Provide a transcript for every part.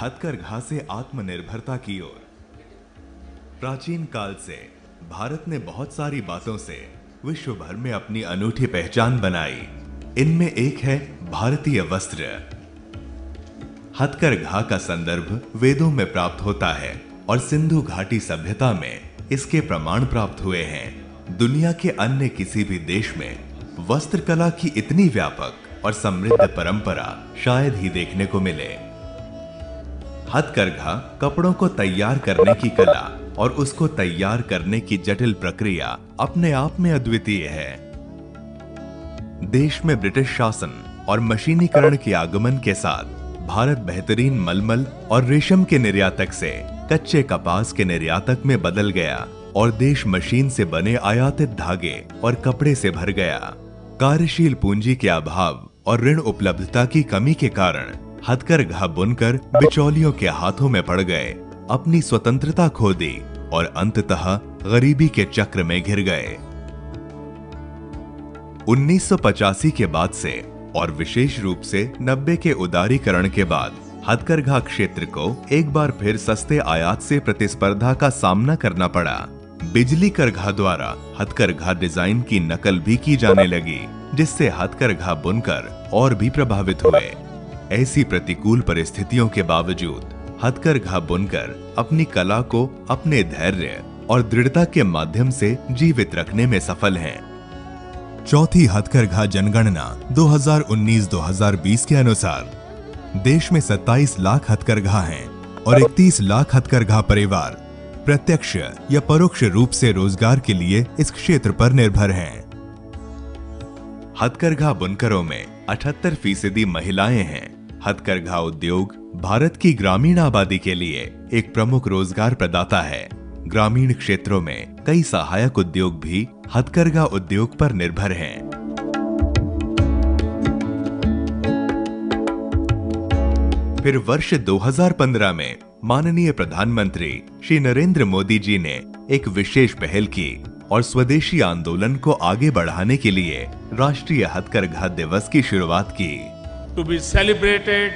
हथकरघा से आत्मनिर्भरता की ओर। प्राचीन काल से भारत ने बहुत सारी बातों से विश्व भर में अपनी अनूठी पहचान बनाई। इनमें एक है भारतीय वस्त्र। हथकरघा का संदर्भ वेदों में प्राप्त होता है और सिंधु घाटी सभ्यता में इसके प्रमाण प्राप्त हुए हैं। दुनिया के अन्य किसी भी देश में वस्त्रकला की इतनी व्यापक और समृद्ध परंपरा शायद ही देखने को मिले। हथकरघा कपड़ों को तैयार करने की कला और उसको तैयार करने की जटिल प्रक्रिया अपने आप में अद्वितीय है। देश में ब्रिटिश शासन और मशीनीकरण के आगमन के साथ भारत बेहतरीन मलमल और रेशम के निर्यातक से कच्चे कपास के निर्यातक में बदल गया और देश मशीन से बने आयातित धागे और कपड़े से भर गया। कार्यशील पूंजी के अभाव और ऋण उपलब्धता की कमी के कारण हथकरघा बुनकर बिचौलियों के हाथों में पड़ गए, अपनी स्वतंत्रता खो दी और अंततः गरीबी के चक्र में घिर गए। 1985 के बाद से और विशेष रूप से 90 के उदारीकरण के बाद हथकरघा क्षेत्र को एक बार फिर सस्ते आयात से प्रतिस्पर्धा का सामना करना पड़ा। बिजली करघा द्वारा हथकरघा डिजाइन की नकल भी की जाने लगी, जिससे हथकरघा बुनकर और भी प्रभावित हुए। ऐसी प्रतिकूल परिस्थितियों के बावजूद हथकरघा बुनकर अपनी कला को अपने धैर्य और दृढ़ता के माध्यम से जीवित रखने में सफल हैं। चौथी हथकरघा जनगणना 2019-2020 के अनुसार देश में 27 लाख हथकरघा हैं और 31 लाख हथकरघा परिवार प्रत्यक्ष या परोक्ष रूप से रोजगार के लिए इस क्षेत्र पर निर्भर हैं। हथकरघा बुनकरों में 78% महिलाएं हैं। हथकरघा उद्योग भारत की ग्रामीण आबादी के लिए एक प्रमुख रोजगार प्रदाता है। ग्रामीण क्षेत्रों में कई सहायक उद्योग भी हथकरघा उद्योग पर निर्भर हैं। फिर वर्ष 2015 में माननीय प्रधानमंत्री श्री नरेंद्र मोदी जी ने एक विशेष पहल की और स्वदेशी आंदोलन को आगे बढ़ाने के लिए राष्ट्रीय हथकरघा दिवस की शुरुआत की। To be celebrated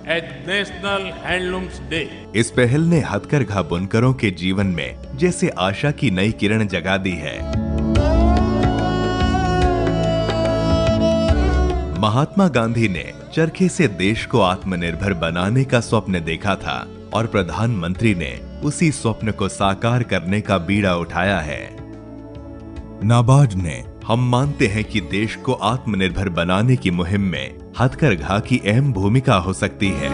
as National Handlooms Day. इस पहल ने हथकरघा बुनकरों के जीवन में जैसे आशा की नई किरण जगा दी है। महात्मा गांधी ने चरखे से देश को आत्मनिर्भर बनाने का स्वप्न देखा था और प्रधानमंत्री ने उसी स्वप्न को साकार करने का बीड़ा उठाया है। नाबार्ड ने हम मानते हैं कि देश को आत्मनिर्भर बनाने की मुहिम में हथकरघा की अहम भूमिका हो सकती है।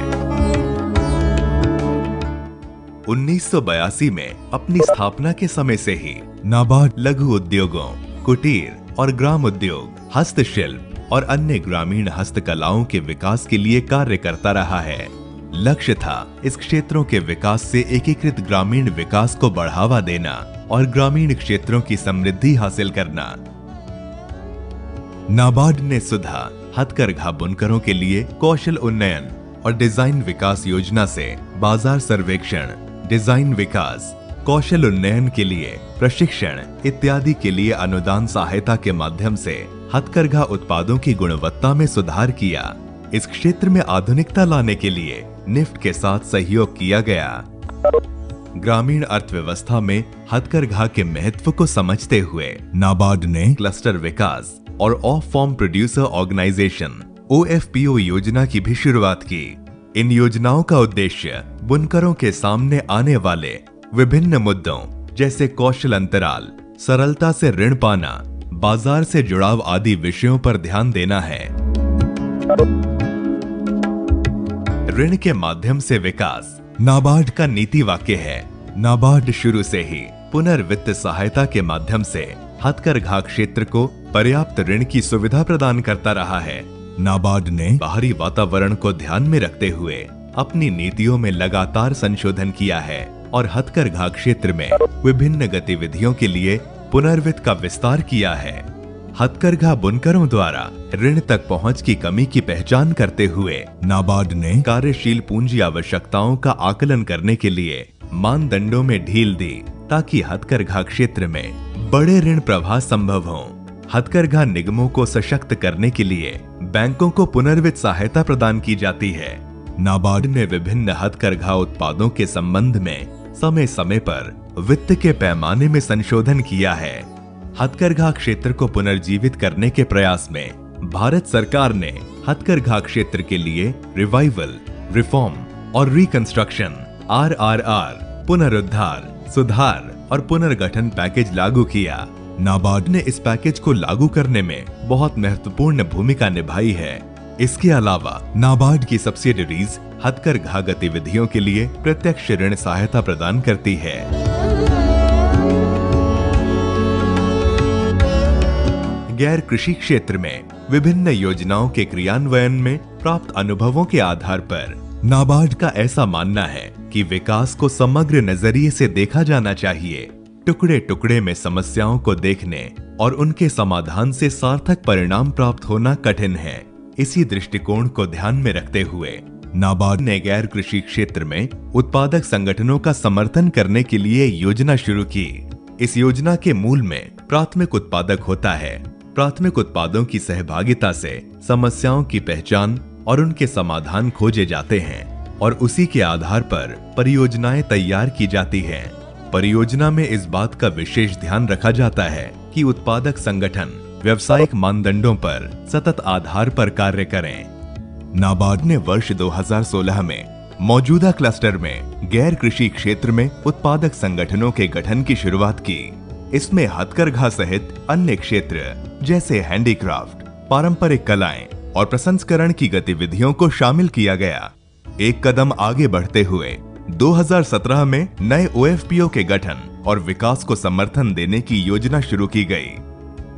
1982 में अपनी स्थापना के समय से ही नाबार्ड लघु उद्योगों, कुटीर और ग्राम उद्योग, हस्तशिल्प और अन्य ग्रामीण हस्तकलाओं के विकास के लिए कार्य करता रहा है। लक्ष्य था इस क्षेत्रों के विकास से एकीकृत ग्रामीण विकास को बढ़ावा देना और ग्रामीण क्षेत्रों की समृद्धि हासिल करना। नाबार्ड ने सुधा हथकरघा बुनकरों के लिए कौशल उन्नयन और डिजाइन विकास योजना से बाजार सर्वेक्षण, डिजाइन विकास, कौशल उन्नयन के लिए प्रशिक्षण इत्यादि के लिए अनुदान सहायता के माध्यम से हथकरघा उत्पादों की गुणवत्ता में सुधार किया। इस क्षेत्र में आधुनिकता लाने के लिए निफ्ट के साथ सहयोग किया गया। ग्रामीण अर्थव्यवस्था में हथकरघा के महत्व को समझते हुए नाबार्ड ने क्लस्टर विकास और of farm producer organisation OFPO योजना की भी शुरुआत की। इन योजनाओं का उद्देश्य बुनकरों के सामने आने वाले विभिन्न मुद्दों जैसे कौशल अंतराल, सरलता से ऋण पाना, बाजार से जुड़ाव आदि विषयों पर ध्यान देना है। ऋण के माध्यम से विकास नाबार्ड का नीति वाक्य है। नाबार्ड शुरू से ही पुनर्वित्त सहायता के माध्यम से हथकरघा क्षेत्र को पर्याप्त ऋण की सुविधा प्रदान करता रहा है। नाबार्ड ने बाहरी वातावरण को ध्यान में रखते हुए अपनी नीतियों में लगातार संशोधन किया है और हथकरघा क्षेत्र में विभिन्न गतिविधियों के लिए पुनर्वित्त का विस्तार किया है। हथकरघा बुनकरों द्वारा ऋण तक पहुंच की कमी की पहचान करते हुए नाबार्ड ने कार्यशील पूंजी आवश्यकताओं का आकलन करने के लिए मानदंडों में ढील दी ताकि हथकरघा क्षेत्र में बड़े ऋण प्रवाह संभव हों। हथकरघा निगमों को सशक्त करने के लिए बैंकों को पुनर्वित्त सहायता प्रदान की जाती है। नाबार्ड ने विभिन्न हथकरघा उत्पादों के संबंध में समय समय पर वित्त के पैमाने में संशोधन किया है। हथकरघा क्षेत्र को पुनर्जीवित करने के प्रयास में भारत सरकार ने हथकरघा क्षेत्र के लिए रिवाइवल, रिफॉर्म और रिकंस्ट्रक्शन RRR पुनरुद्धार, सुधार और पुनर्गठन पैकेज लागू किया। नाबार्ड ने इस पैकेज को लागू करने में बहुत महत्वपूर्ण भूमिका निभाई है। इसके अलावा नाबार्ड की सब्सिडरीज हथकरघा गतिविधियों के लिए प्रत्यक्ष ऋण सहायता प्रदान करती है। गैर कृषि क्षेत्र में विभिन्न योजनाओं के क्रियान्वयन में प्राप्त अनुभवों के आधार पर नाबार्ड का ऐसा मानना है कि विकास को समग्र नजरिए से देखा जाना चाहिए। टुकड़े टुकड़े में समस्याओं को देखने और उनके समाधान से सार्थक परिणाम प्राप्त होना कठिन है। इसी दृष्टिकोण को ध्यान में रखते हुए नाबार्ड ने गैर कृषि क्षेत्र में उत्पादक संगठनों का समर्थन करने के लिए योजना शुरू की। इस योजना के मूल में प्राथमिक उत्पादक होता है। प्राथमिक उत्पादों की सहभागिता से समस्याओं की पहचान और उनके समाधान खोजे जाते हैं और उसी के आधार पर परियोजनाएं तैयार की जाती हैं। परियोजना में इस बात का विशेष ध्यान रखा जाता है कि उत्पादक संगठन व्यावसायिक मानदंडों पर सतत आधार पर कार्य करें। नाबार्ड ने वर्ष 2016 में मौजूदा क्लस्टर में गैर कृषि क्षेत्र में उत्पादक संगठनों के गठन की शुरुआत की। इसमें हथकरघा सहित अन्य क्षेत्र जैसे हैंडीक्राफ्ट, पारंपरिक कलाएं और प्रसंस्करण की गतिविधियों को शामिल किया गया। एक कदम आगे बढ़ते हुए 2017 में नए OFPO के गठन और विकास को समर्थन देने की योजना शुरू की गई।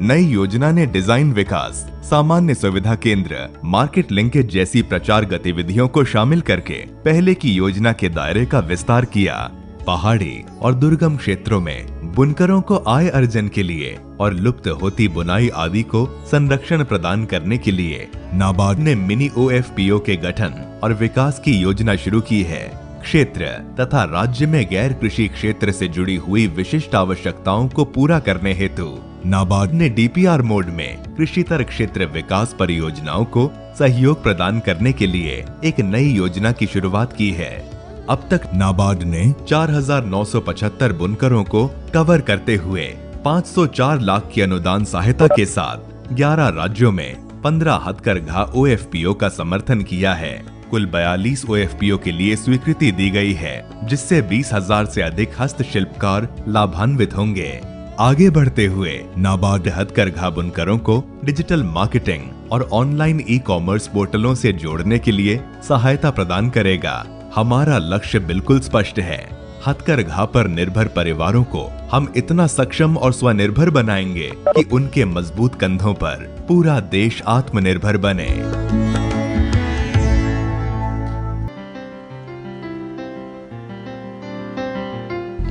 नई योजना ने डिजाइन विकास, सामान्य सुविधा केंद्र, मार्केट लिंकेज जैसी प्रचार गतिविधियों को शामिल करके पहले की योजना के दायरे का विस्तार किया। पहाड़ी और दुर्गम क्षेत्रों में बुनकरों को आय अर्जन के लिए और लुप्त होती बुनाई आदि को संरक्षण प्रदान करने के लिए नाबार्ड ने मिनी OFPO के गठन और विकास की योजना शुरू की है। क्षेत्र तथा राज्य में गैर कृषि क्षेत्र से जुड़ी हुई विशिष्ट आवश्यकताओं को पूरा करने हेतु नाबार्ड ने DPR मोड में कृषितर क्षेत्र विकास परियोजनाओं को सहयोग प्रदान करने के लिए एक नई योजना की शुरुआत की है। अब तक नाबार्ड ने 4,975 बुनकरों को कवर करते हुए 504 लाख की अनुदान सहायता के साथ 11 राज्यों में 15 हथकरघा OFPO का समर्थन किया है। कुल 42 OFPO के लिए स्वीकृति दी गई है, जिससे 20,000 से अधिक हस्तशिल्पकार लाभान्वित होंगे। आगे बढ़ते हुए नाबार्ड हथकरघा बुनकरों को डिजिटल मार्केटिंग और ऑनलाइन ई-कॉमर्स पोर्टलों से जोड़ने के लिए सहायता प्रदान करेगा। हमारा लक्ष्य बिल्कुल स्पष्ट है। हथकरघा पर निर्भर परिवारों को हम इतना सक्षम और स्वनिर्भर बनाएंगे कि उनके मजबूत कंधों पर पूरा देश आत्मनिर्भर बने।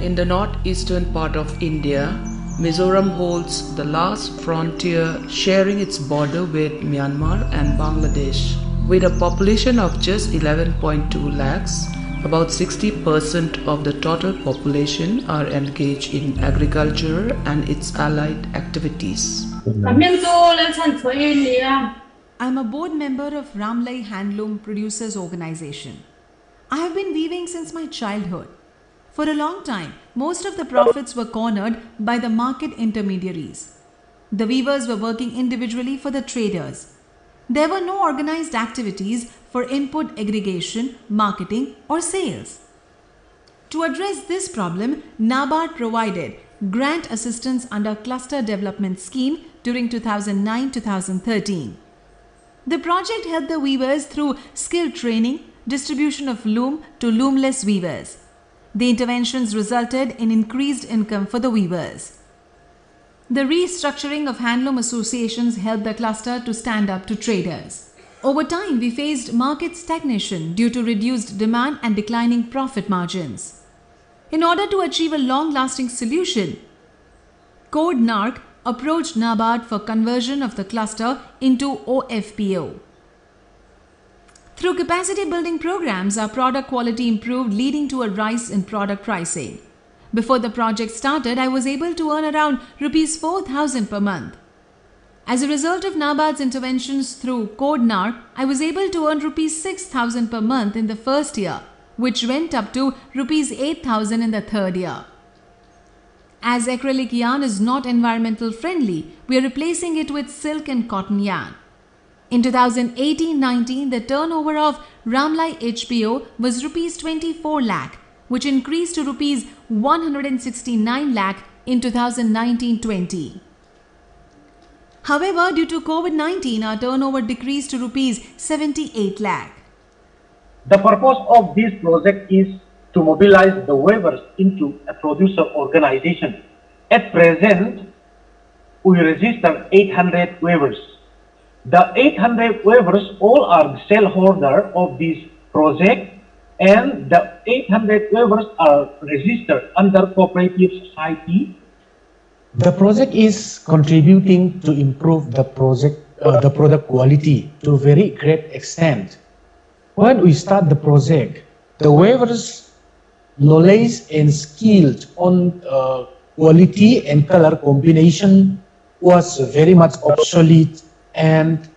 In the northeastern part of India, Mizoram holds the last frontier, sharing its border with Myanmar and Bangladesh. With a population of just 11.2 lakhs, about 60% of the total population are engaged in agriculture and its allied activities. I'm a board member of Ramlai Handloom Producers Organization. I have been weaving since my childhood. For a long time, most of the profits were cornered by the market intermediaries. The weavers were working individually for the traders. There were no organized activities for input aggregation, marketing, or sales. To address this problem, NABARD provided grant assistance under Cluster Development Scheme during 2009-2013. The project helped the weavers through skill training, distribution of loom to loomless weavers. The interventions resulted in increased income for the weavers. The restructuring of handloom associations helped the cluster to stand up to traders. Over time, we faced market stagnation due to reduced demand and declining profit margins. In order to achieve a long-lasting solution, Code NARC approached NABARD for conversion of the cluster into OFPO. Through capacity building programs, our product quality improved, leading to a rise in product pricing. Before the project started, I was able to earn around Rs 4,000 per month. As a result of NABARD's interventions through Code NARC, I was able to earn rupees 6,000 per month in the first year, which went up to rupees 8,000 in the third year. As acrylic yarn is not environmental friendly, we are replacing it with silk and cotton yarn. In 2018-19, the turnover of Ramlai HPO was rupees 24 lakh, which increased to rupees 169 lakh in 2019-20. However, due to COVID-19, our turnover decreased to rupees 78 lakh. The purpose of this project is to mobilize the weavers into a producer organization. At present, we register 800 weavers. The 800 weavers all are the shareholder of this project, and the 800 weavers are registered under cooperative society. The project is contributing to improve the product quality to a very great extent. When we start the project, the weavers' knowledge and skills on quality and color combination was very much obsolete and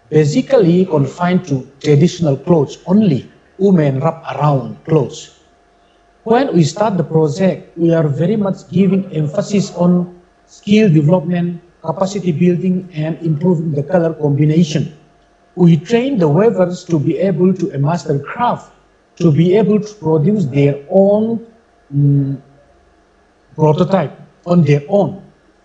basically confined to traditional clothes only, women wrap around clothes. When we start the project, we are very much giving emphasis on skill development, capacity building, and improving the color combination. We train the weavers to be able to master craft, to be able to produce their own prototype on their own.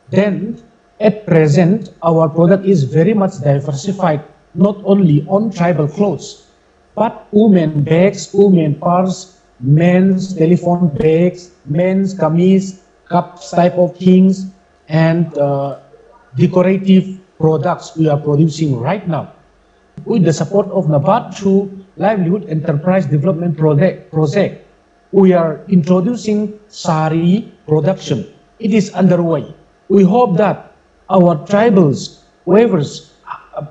Then, at present, our product is very much diversified, not only on tribal clothes, but women bags, women purse, men's telephone bags, men's kameez, cups type of things, and decorative products we are producing right now. With the support of NABARD through Livelihood Enterprise Development Project, we are introducing sari production. It is underway. We hope that our tribals, weavers,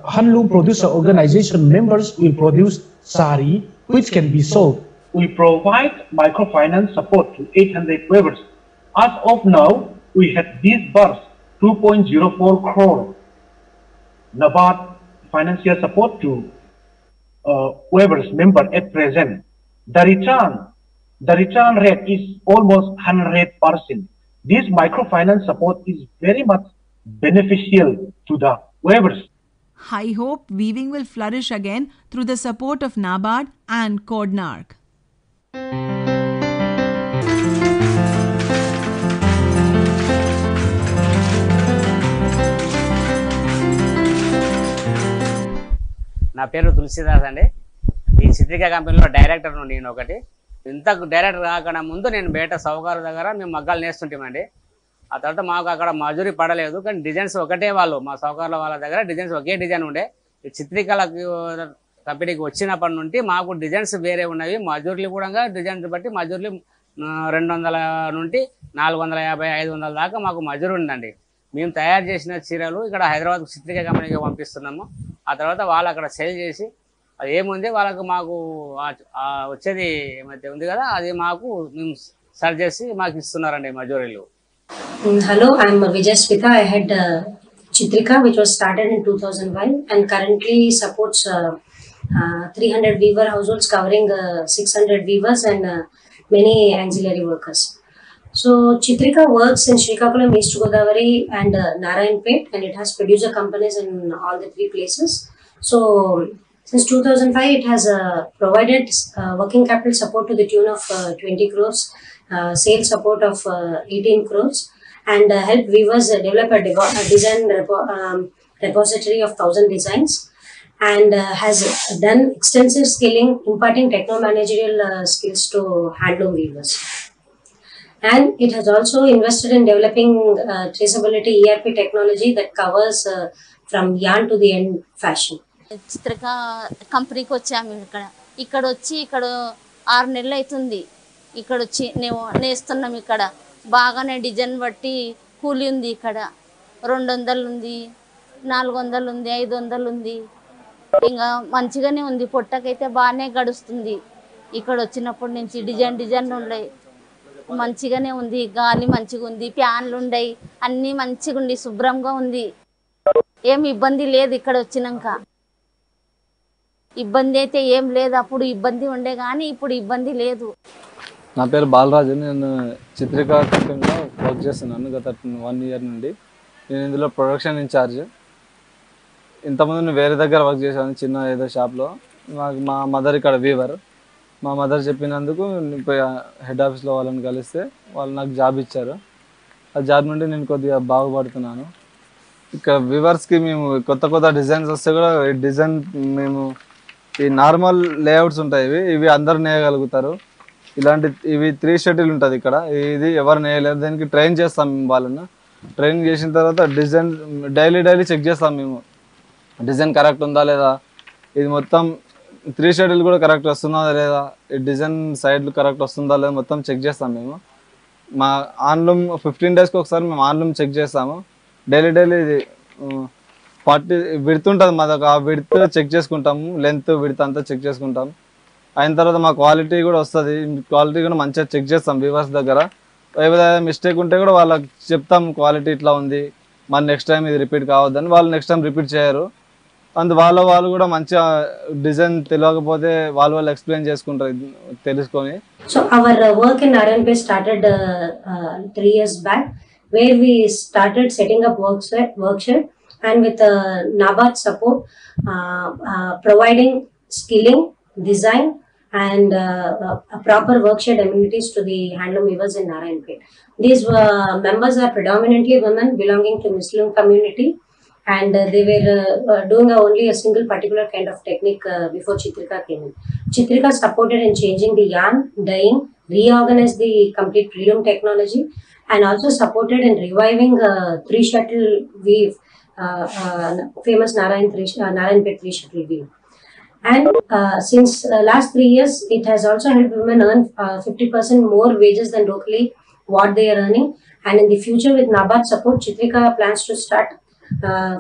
handloom producer organization members will produce sari which can be sold. We provide microfinance support to 800 weavers. As of now, we have disbursed 2.04 crore NABARD financial support to weavers member at present. The return rate is almost 100%. This microfinance support is very much beneficial to the weavers. I hope weaving will flourish again through the support of NABARD and Code NARC. నా పేరు తులసిదాస్ అండి. ఈ చిత్రిక కంపెనీలో director నేను ఒకటి. ఇంత director కాకుండా ముందు నేను బయట సౌకారు దగ్గర మేము మగ్గాలు నేస్తుంటామండి. ఆ తర్వాత మాకు అక్కడ మజూరీ పడలేదు, కానీ డిజైన్స్ ఒకటే వాళ్ళు మా సౌకారుల వాళ్ళ దగ్గర డిజైన్స్ ఒకే డిజైన్ ఉండే. ఈ చిత్రికల కంపెనీకి వచ్చినప్పటి నుండి మాకు డిజైన్స్ వేరే ఉన్నవి. మజూరీలు కూడా డిజైన్స్ బట్టి మజూరీలు 200 నుండి 450, 500 దాకా మాకు మజూరీ ఉందండి. మేము తయారు చేసిన చీరలు ఇక్కడ హైదరాబాద్ చిత్రిక కంపెనీకి పంపిస్తున్నాము. ఆ తర్వాత వాళ్ళు అక్కడ సేల్ చేసి అది ఏముంది వాళ్ళకు మాకు వచ్చేది ఏమైతే ఉంది కదా అది మాకు మేము సర్చ్ చేసి మాకు ఇస్తున్నారండి మజూరీలు. Hello, I am Vijay Smita. I had Chitrika, which was started in 2001 and currently supports 300 weaver households covering 600 weavers and many ancillary workers. So Chitrika works in Srikakulam, East Godavari and Narayanpet, and it has producer companies in all the three places. So since 2005, it has provided working capital support to the tune of 20 crores, sales support of 18 crores, and help weavers develop a design repository of 1,000 designs, and has done extensive skilling, imparting techno-managerial skills to handloom weavers. And it has also invested in developing traceability ERP technology that covers from yarn to the end fashion. చిత్రిక కంపెనీకి వచ్చాము. ఇక్కడ వచ్చి 6 నెలలు అవుతుంది. ఇక్కడ వచ్చి నేస్తున్నాం. ఇక్కడ బాగానే డిజైన్ బట్టి కూలి ఉంది. ఇక్కడ 200 ఉంది, 400 ఉంది, 500 ఉంది. ఇంకా మంచిగానే ఉంది. పొట్టకైతే బాగానే గడుస్తుంది. ఇక్కడ వచ్చినప్పటి నుంచి డిజైన్ ఉన్నాయి. మంచిగానే ఉంది. గాలి మంచిగా ఉంది. ఫ్యాన్లు ఉన్నాయి. అన్నీ మంచిగా ఉంది. శుభ్రంగా ఉంది. ఏం ఇబ్బంది లేదు ఇక్కడ వచ్చినాక. ఇబ్బంది అయితే ఏం లేదు, అప్పుడు ఇబ్బంది ఉండే కానీ ఇప్పుడు ఇబ్బంది లేదు. నా పేరు బాలరాజు, నేను చిత్రికా కంపెనీలో వర్క్ చేస్తున్నాను గత 1 year నుండి. నేను ఇందులో ప్రొడక్షన్ ఇన్ఛార్జ్. ఇంతకుముందు నేను వేరే దగ్గర వర్క్ చేశాను, చిన్న ఏదో షాప్లో. మా మదర్ ఇక్కడ వీవర్. మా మదర్ చెప్పినందుకు హెడ్ ఆఫీస్లో వాళ్ళని కలిస్తే వాళ్ళు నాకు జాబ్ ఇచ్చారు. ఆ జాబ్ నుండి నేను కొద్దిగా బాగుపడుతున్నాను. ఇక్కడ వీవర్స్కి మేము కొత్త డిజైన్స్ వస్తే కూడా డిజైన్ మేము ఈ నార్మల్ లేఅవుట్స్ ఉంటాయి, ఇవి అందరు నేయగలుగుతారు. ఇవి 3 షటిల్ ఉంటుంది ఇక్కడ. ఇది ఎవరు నేయలేరు. దానికి ట్రైన్ చేస్తాం మేము వాళ్ళను. ట్రైన్ చేసిన తర్వాత డిజైన్ డైలీ చెక్ చేస్తాం మేము, డిజైన్ కరెక్ట్ ఉందా లేదా, ఇది మొత్తం 3 షటిల్ కూడా కరెక్ట్ వస్తుందా లేదా, ఈ డిజైన్ సైడ్లు కరెక్ట్ వస్తుందా లేదా మొత్తం చెక్ చేస్తాం మేము. మా ఆన్లూమ్ 15 daysకి ఒకసారి మేము ఆన్లూమ్ చెక్ చేస్తాము. డైలీ ఇది 40 విడ్త్ ఉంటుంది మాకు, ఆ విడ్త్ చెక్ చేసుకుంటాము. లెంత్ విడ్త్ అంతా చెక్ చేసుకుంటాం. అయిన తర్వాత మా క్వాలిటీ కూడా వస్తుంది. క్వాలిటీ కూడా మంచిగా చెక్ చేస్తాం వ్యూవర్స్ దగ్గర. ఏదైనా మిస్టేక్ ఉంటే కూడా వాళ్ళకి చెప్తాం, క్వాలిటీ ఇట్లా ఉంది, మరి నెక్స్ట్ టైం ఇది రిపీట్ కావద్దని. వాళ్ళు నెక్స్ట్ టైం రిపీట్ చేయరు. వాళ్ళు కూడా మంచిగా డిజైన్ తెలియకపోతే వాళ్ళు ఎక్స్ప్లెయిన్ చేసుకుంటారు తెలుసుకొని. So our work in RNP started 3 years back, where we started setting up workshop and with NABARD support, providing skilling, design and proper workshop amenities to the handloom weavers in Narayanpet. These members are predominantly women belonging to Muslim community, and they were doing only a single particular kind of technique before Chitrika came in. Chitrika supported in changing the yarn, dyeing, reorganized the complete pre-loom technology, and also supported in reviving 3 shuttle weave, famous Narayanpet 3 shuttle weave. And since last 3 years, it has also helped women earn 50% more wages than locally what they are earning. And in the future, with NABARD support, Chitrika plans to start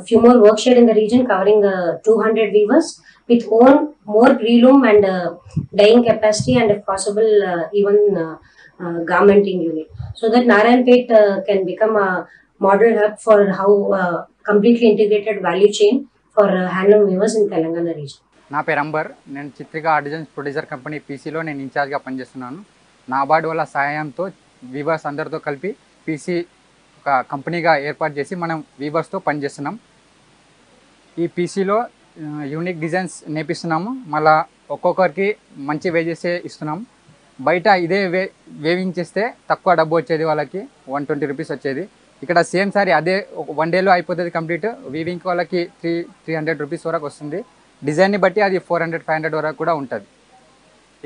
few more workshed in the region, covering 200 weavers with more pre-loom and dyeing capacity, and if possible even garmenting unit, so that Narayanpet can become a model hub for how completely integrated value chain for handloom weavers in Telangana region. నా పేరు amber. నేను చిత్రిక artisans producer company పీసీలో నేను ఇన్ఛార్జ్గా పనిచేస్తున్నాను. నాబార్డ్ వాళ్ళ సహాయంతో weavers అందరితో కలిపి పీసీ ఒక కంపెనీగా ఏర్పాటు చేసి మనం వీవర్స్తో పనిచేస్తున్నాం. ఈ పీసీలో యూనిక్ డిజైన్స్ నేర్పిస్తున్నాము. మళ్ళీ ఒక్కొక్కరికి మంచి వేజెసే ఇస్తున్నాం. బయట ఇదే వేవింగ్ చేస్తే తక్కువ డబ్బు వచ్చేది, వాళ్ళకి 120 రూపీస్ వచ్చేది. ఇక్కడ సేమ్ సారీ అదే 1 dayలో అయిపోతుంది కంప్లీట్. వీవింగ్కి వాళ్ళకి 300 రూపీస్ వరకు వస్తుంది. డిజైన్ని బట్టి అది 400-500 వరకు కూడా ఉంటుంది.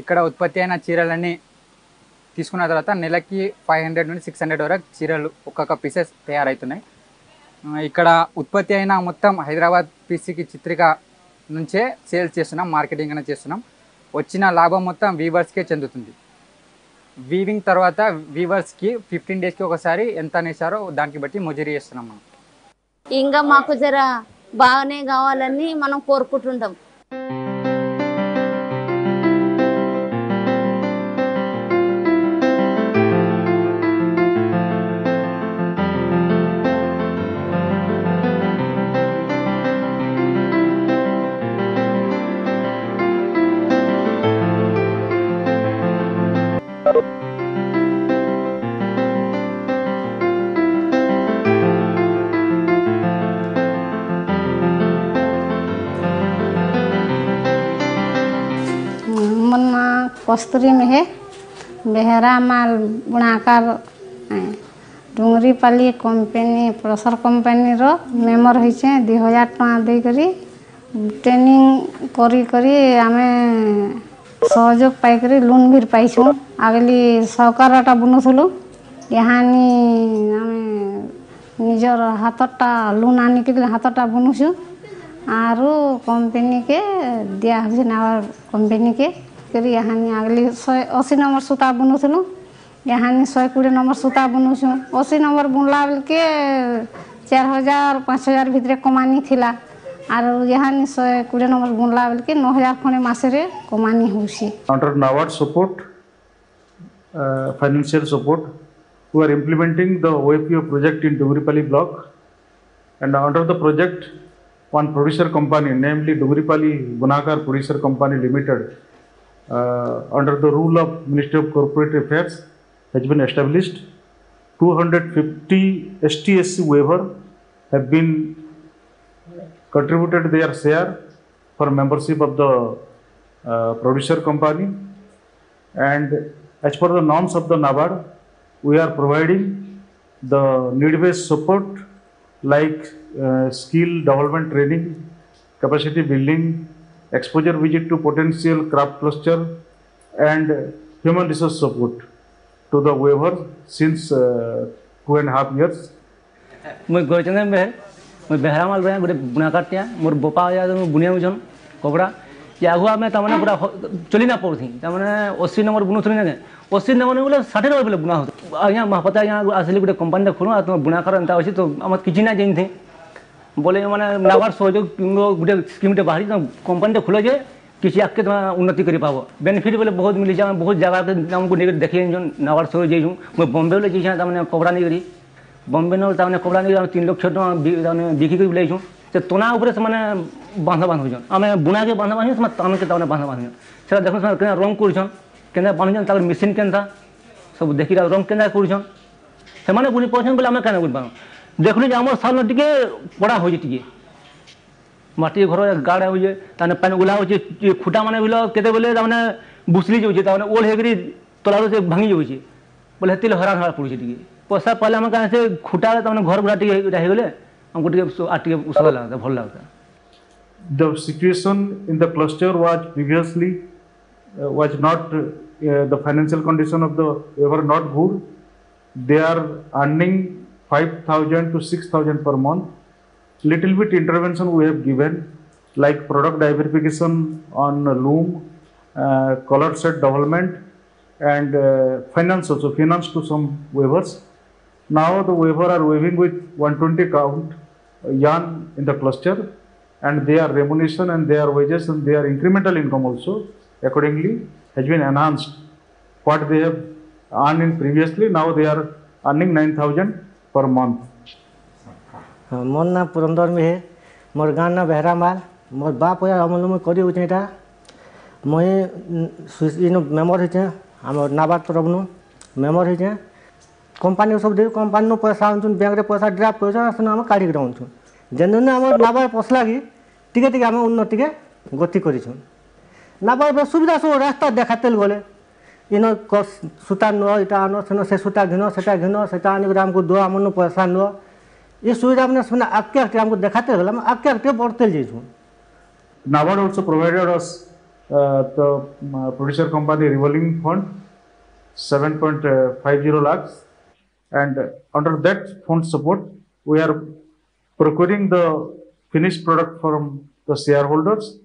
ఇక్కడ ఉత్పత్తి అయిన చీరలన్నీ తీసుకున్న తర్వాత నెలకి 500 నుండి 600 వరకు చీరలు ఒక్కొక్క పీసెస్ తయారవుతున్నాయి. ఇక్కడ ఉత్పత్తి అయిన మొత్తం హైదరాబాద్ పీసీకి చిత్రిక నుంచే సేల్స్ చేస్తున్నాం, మార్కెటింగ్ అనేది చేస్తున్నాం. వచ్చిన లాభం మొత్తం వీవర్స్కే చెందుతుంది. వీవింగ్ తర్వాత వీవర్స్కి 15 daysకి ఒకసారి ఎంత అనేసారో దానికి బట్టి మజూరీ చేస్తున్నాం. మనం ఇంకా మాకు జర బాగానే కావాలని మనం కోరుకుంటుంటాం. कस्तूरी में है बेहरा माल बुनाकार डुंगरीपाली कंपनी प्रेसर कंपनी रो मेम्बर होइछे 2000 टका दे करी ट्रेनिंग करी करी आमे सहयोग पाई करी लोन भी पाइछु. आगली सहकारटा बुनुथुलु यहानी आमे निजर हाथटा लोन आनी के हाथटा बुनुछु आरो कंपनी के दिया होइछे ना कंपनी के करी यहाँ आगली 180 नंबर सूता बुनुथुलु यहाँ 120 नंबर सूता बुनुछु. 80 नंबर बुनला बेल के 4000-5000 भितर कमानी थिला आर यहाँ 120 नंबर बुनला बेल के 9000 खने मासरे कमानी होसी. Under NABARD support, financial support, we are implementing the OAPO project in Duguripalli block, and under the project one producer company, namely Dugiripali Bunakar Producer Company Limited, under the rule of Ministry of Corporate Affairs, has been established. 250 ST/SC waiver have been contributed their share for membership of the producer company, and as per the norms of the NABARD, we are providing the need-based support like skill development training, capacity building, exposure visit to potential craft cluster, and human resource support to the waiver since 2.5 years. मैं गोरचंदन बेहर मैं बेहरा माल रहे गोटे बुनाकार टिया मोर बोपा बुनिया मुझन कपड़ा या आगुआ में तमने पूरा चली ना पड़ी तमने 80 नंबर बुनुथली ना 80 नंबर बोले 60 नंबर बोले बुना होता अँ महापता यहाँ आसली गोटे कंपानी खोलू तुम बुनाकार एंता अच्छी तो आम कि ना जानी थे बोले मैंने नाबार सहयोग गोटे स्कीमटे बाहरी कंपानी खोल जे किसी आगे तुम उन्नति कर पाब बेनिफिट बोले बहुत मिली जाए बहुत जगह आमको नहीं देखे नाबार सहयोग जाइछूँ मैं बम्बे बोले जाइए तमें कपड़ा नहीं करी बम्बे न तमें कपड़ा नहीं 3 लाख टका बिकी कर लाइछूँ से तना उपर से मैंने बांधा बांधुन आम बुना के बांधा बांधे तने के बांधा बांधुन से देख के रंग कर के बांधुन मेसीन के सब देखी रंग के कर से बुणी पार्सन बोले आम क्या बुणी पार देखुन आम साल टे पड़ा हो माटी घर गाड़ा हो पानी गुला हो खुटा मैंने बोल के बोले बुसली जाऊे ओल्ड होकर तला से भांगी जाऊे बोले हेती हरान हरा पड़े टे पैसा पाले आम क्या से खुटा घर गुड़ा टे हमको उसा लगता भल लगता. The situation in the cluster was previously was not the financial condition of the were not good. They are earning 5,000 to 6,000 per month. Little bit intervention we have given, like product diversification on loom, color set development, and finance also, finance to some waivers. Now the waiver are waiving with 120 count yarn in the cluster, and their remuneration and their wages and their incremental income also accordingly has been enhanced. What they have earned in previously, now they are earning 9,000 per month. मोर ना पुरंदर में है मोर गाँव ना बेहरा माल मोर बाप या अमल में करी उचेटा मुई मेम्बर होचे आम नाबार्ड तरफ नु मेम्बर होचे कंपानी सब दे कंपानी नु पैसा आनुन बैंक रे पैसा ड्राफ्ट पैसा आसन आम काढ़ी आनुन जेन आम नाबार्ड पसला कि टिके टिके आम उन्नति के गति करिछन नाबार्ड सुविधा सब रास्ता देखातेल गले इन सूता नुआ इटा आनो सेनो से सूता घिनो सेटा आनिक आमको दो आमन पैसा नुआ ये सुविधा मैंने आगे आगे हमको देखाते गला आगे आगे बढ़ते जाइए. NABARD also provided us the producer company revolving fund 7.50 lakhs, and under that fund support we are procuring the finished product from the shareholders,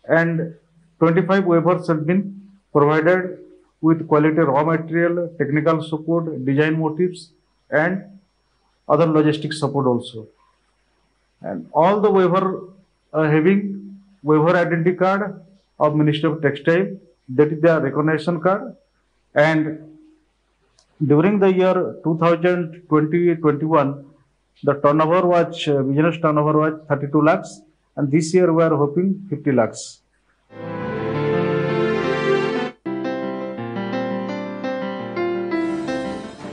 and 25 waivers have been provided with quality raw material, technical support, design motifs, and other logistic support also. And all the waiver having waiver identity card of Ministry of Textile, that is their recognition card. And during the year 2020-21, the turnover was business turnover was 32 lakhs, and this year we are hoping 50 lakhs.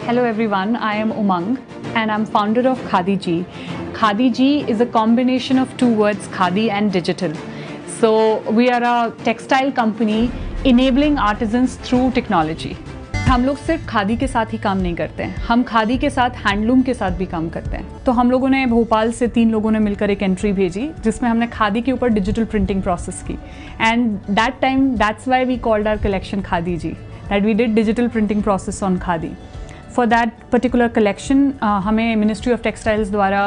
Hello everyone, I am Umang and I'm founder of Khadi Ji. Khadi Ji is a combination of two words, Khadi and digital. So we are a textile company enabling artisans through technology. हम लोग सिर्फ खादी के साथ ही काम नहीं करते हैं, हम खादी के साथ हैंडलूम के साथ भी काम करते हैं. तो हम लोगों ने भोपाल से 3 लोगों ने मिलकर एक एंट्री भेजी जिसमें हमने खादी के ऊपर डिजिटल प्रिंटिंग प्रोसेस की. And that time that's why we called our collection Khadi ji, that we did digital printing process on khadi. For that particular collection, हमें Ministry of Textiles द्वारा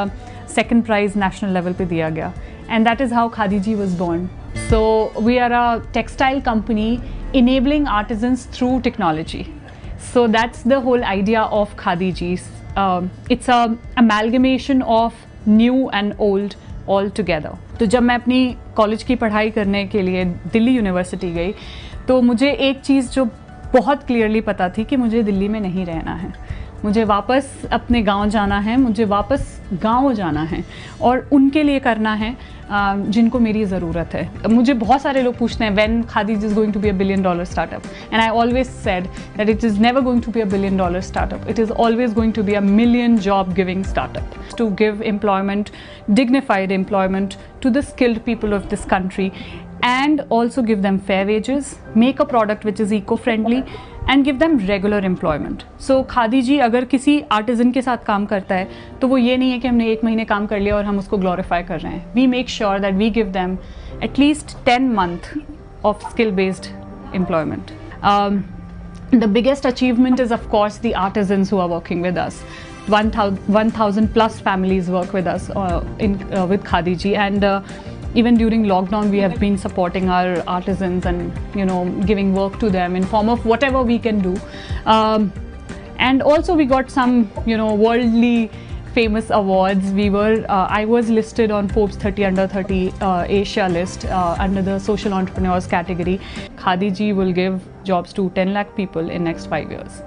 second prize national level पे दिया गया, and that is how Khadi Ji was born. So we are a textile company enabling artisans through technology. So that's the whole idea of Khadi Ji. It's a amalgamation of new and old all together. तो जब मैं अपनी college की पढ़ाई करने के लिए Delhi university गई तो मुझे एक चीज़ जो बहुत क्लियरली पता थी कि मुझे दिल्ली में नहीं रहना है. मुझे वापस अपने गांव जाना है, मुझे वापस गांव जाना है और उनके लिए करना है जिनको मेरी ज़रूरत है। मुझे बहुत सारे लोग पूछते हैं when Khadiji is going to be a $1 billion startup, and I always said that it is never going to be a $1 billion startup, it is always going to be a million job giving startup to give employment, dignified employment to the skilled people of this country, and also give them fair wages, make a product which is eco-friendly and give them regular employment. So खादीजी अगर किसी artesian के साथ काम करता है तो वो ये नहीं है कि हमने 1 महीने काम कर लिया और हम उसको ग्लोरीफाई कर रहे हैं. We make sure that we give them at least 10 months of skill-based employment. The biggest achievement is of course the artisans who are working with us. 1,000 plus families work with us with Khadiji, and even during lockdown we have been supporting our artisans and giving work to them in form of whatever we can do, and also we got some worldly famous awards. I was listed on Forbes 30 under 30 Asia list under the social entrepreneurs category. Khadiji will give jobs to 10 lakh people in next 5 years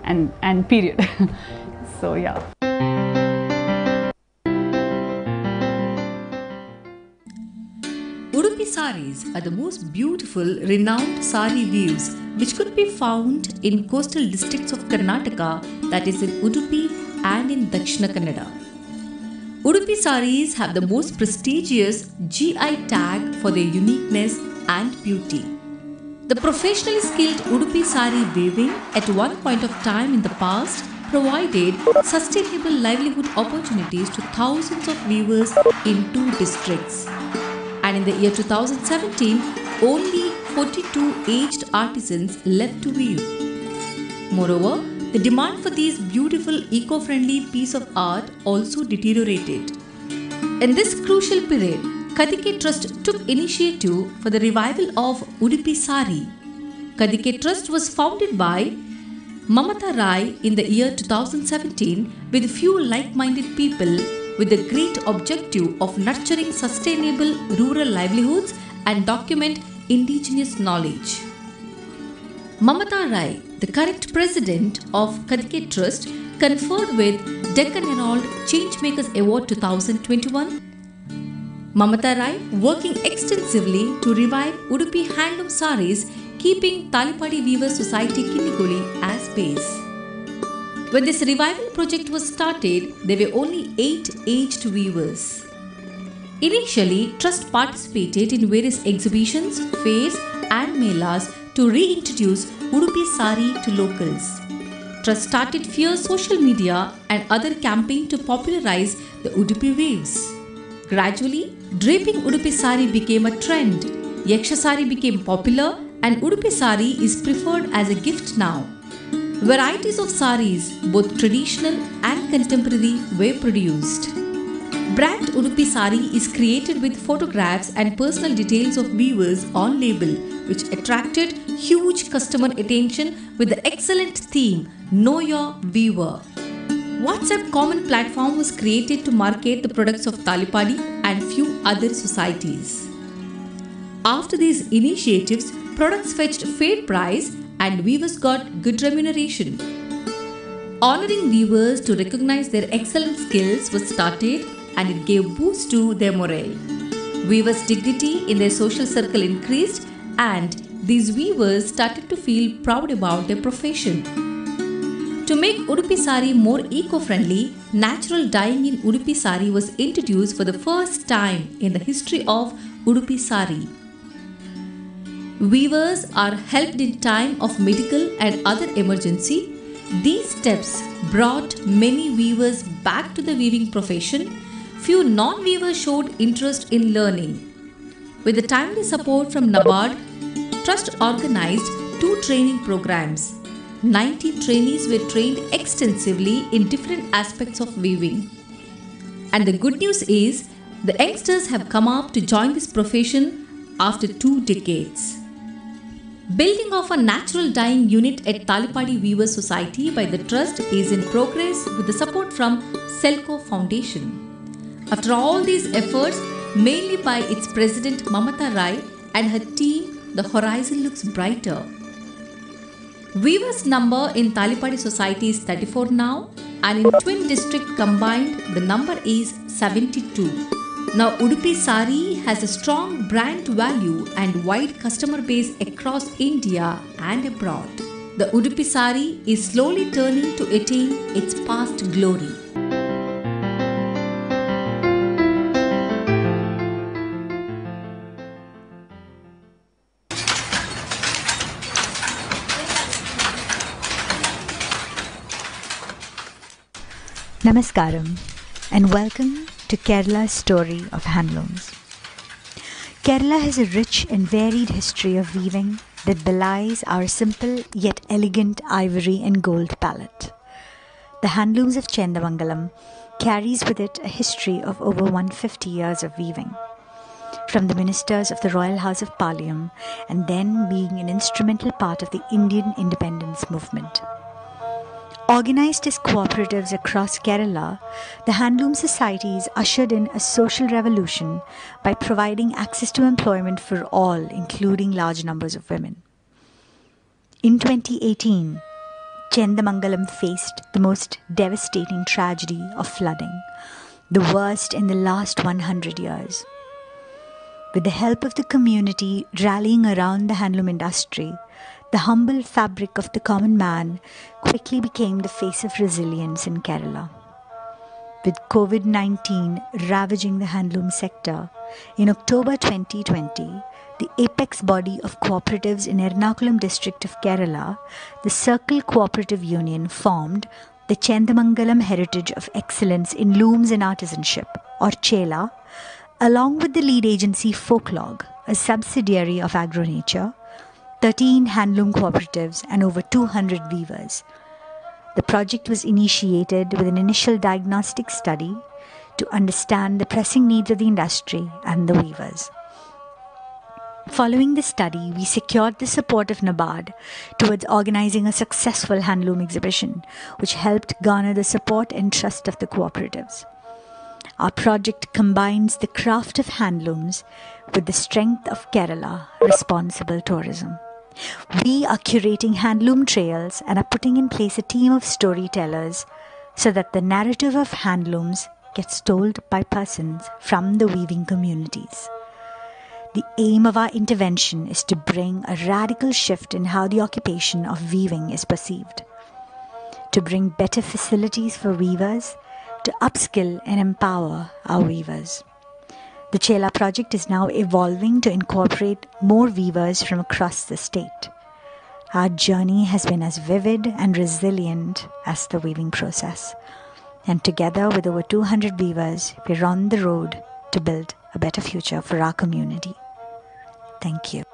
and period. So yeah. Udupi saris are the most beautiful, renowned sari weaves which could be found in coastal districts of Karnataka, that is in Udupi and in Dakshina Kannada. Udupi saris have the most prestigious GI tag for their uniqueness and beauty. The professionally skilled Udupi sari weaving at one point of time in the past provided sustainable livelihood opportunities to thousands of weavers in 2 districts. And in the year 2017, only 42 aged artisans left to weave. Moreover, the demand for these beautiful eco-friendly piece of art also deteriorated. In this crucial period, Kadike Trust took initiative for the revival of Udupi Sari. Kadike Trust was founded by Mamata Rai in the year 2017 with few like-minded people with the great objective of nurturing sustainable rural livelihoods and document indigenous knowledge. Mamata Rai, the current president of Kadike Trust, conferred with Deccan Herald Changemakers Award 2021. Mamata Rai working extensively to revive Udupi handloom saris, keeping Talipadi Weavers Society Kinnikoli as base. When this revival project was started, there were only 8 aged weavers. Initially, Trust participated in various exhibitions, fairs and melas to reintroduce Udupi Sari to locals. Trust started fierce social media and other campaign to popularize the Udupi waves. Gradually, draping Udupi Sari became a trend. Yaksha Sari became popular and Udupi Sari is preferred as a gift now. Varieties of saris, both traditional and contemporary, were produced. Brand Udupi Sari is created with photographs and personal details of weavers on label, which attracted huge customer attention with the excellent theme, Know Your Weaver. WhatsApp common platform was created to market the products of Talipadi and few other societies. After these initiatives, products fetched fair price and weavers got good remuneration. Honoring weavers to recognize their excellent skills was started and it gave boost to their morale. Weavers' dignity in their social circle increased and these weavers started to feel proud about their profession. To make Udupi Sari more eco-friendly, natural dyeing in Udupi Sari was introduced for the first time in the history of Udupi Sari. Weavers are helped in time of medical and other emergency. These steps brought many weavers back to the weaving profession. Few non-weavers showed interest in learning. With the timely support from NABARD, Trust organized 2 training programs. 90 trainees were trained extensively in different aspects of weaving. And the good news is, the youngsters have come up to join this profession after 2 decades. Building of a natural dyeing unit at Talipadi Weavers Society by the Trust is in progress with the support from Selco Foundation. After all these efforts, mainly by its president Mamata Rai and her team, the horizon looks brighter. Weavers number in Talipadi society is 34 now, and in Twin District combined the number is 72. Now Udupi Sari has a strong brand value and wide customer base across India and abroad. The Udupi Sari is slowly turning to attain its past glory. Namaskaram and welcome to Kerala's story of handlooms. Kerala has a rich and varied history of weaving that belies our simple yet elegant ivory and gold palette. The handlooms of Chendamangalam carries with it a history of over 150 years of weaving. From the ministers of the Royal House of Pallium and then being an instrumental part of the Indian independence movement. Organized as cooperatives across Kerala, the Handloom Societies ushered in a social revolution by providing access to employment for all, including large numbers of women. In 2018, Chendamangalam faced the most devastating tragedy of flooding, the worst in the last 100 years. With the help of the community rallying around the handloom industry, the humble fabric of the common man quickly became the face of resilience in Kerala. With COVID-19 ravaging the handloom sector, in October 2020, the apex body of cooperatives in Ernakulam district of Kerala, the Circle Cooperative Union, formed the Chendamangalam Heritage of Excellence in Looms and Artisanship, or CHELA, along with the lead agency Folklog, a subsidiary of AgroNature, 13 handloom cooperatives and over 200 weavers. The project was initiated with an initial diagnostic study to understand the pressing needs of the industry and the weavers. Following the study, we secured the support of NABARD towards organizing a successful handloom exhibition, which helped garner the support and trust of the cooperatives. Our project combines the craft of handlooms with the strength of Kerala responsible tourism. We are curating handloom trails and are putting in place a team of storytellers so that the narrative of handlooms gets told by persons from the weaving communities. The aim of our intervention is to bring a radical shift in how the occupation of weaving is perceived, to bring better facilities for weavers, to upskill and empower our weavers. The CHELA project is now evolving to incorporate more weavers from across the state. Our journey has been as vivid and resilient as the weaving process. And together with over 200 weavers, we're on the road to build a better future for our community. Thank you.